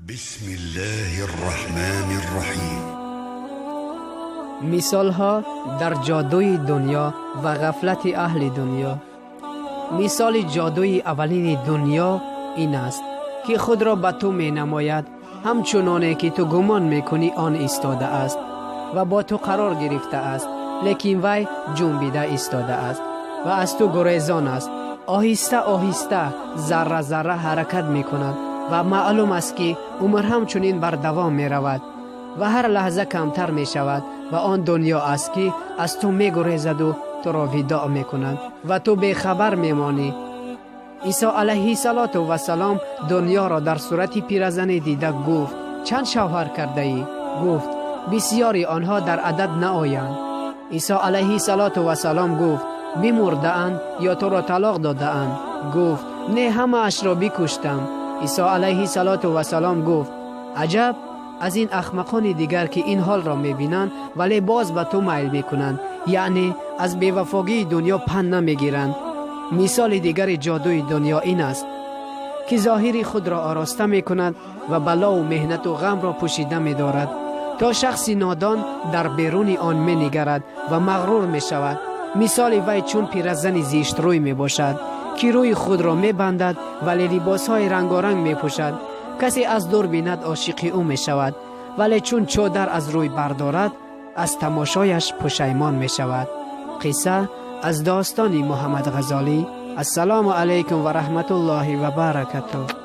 بسم الله الرحمن الرحیم. مثال ها در جادوی دنیا و غفلت اهل دنیا. مثال جادوی اولین دنیا این است که خود را به تو می نماید همچنانه که تو گمان می کنی آن ایستاده است و با تو قرار گرفته است، لیکن وی جنبیده ایستاده است و از تو گریزان است. آهسته آهسته ذره ذره حرکت می کند و معلوم است که عمر همچنین بر دوام می رود و هر لحظه کمتر می شود و آن دنیا است که از تو می گریزد و تو را وداع می کند و تو بی خبر می مانی. عیسی علیه السلام دنیا را در صورت پیرزن دیده گفت چند شوهر کرده ای؟ گفت بسیاری، آنها در عدد نآیند. عیسی علیه السلام گفت بمرده اند یا تو را طلاق داده اند؟ گفت نه، همه اش را بکشتم. عیسی علیه السلام گفت عجب از این احمقان دیگر که این حال را میبینند ولی باز به تو میل میکنند، یعنی از بیوفاگی دنیا پند نمیگیرند. مثال دیگر جادوی دنیا این است که ظاهری خود را آراسته میکند و بلا و مهنت و غم را پوشیده میدارد تا شخصی نادان در بیرون آن مینگرد و مغرور میشود. مثال وی چون پیرزن زیشت روی می باشد که روی خود را می بندد ولی لباس های رنگارنگ می پوشد. کسی از دور بیند عاشق او می شود ولی چون چادر از روی بردارد از تماشایش پشیمان می شود. قصه از داستان محمد غزالی. السلام علیکم و رحمت الله و برکاته.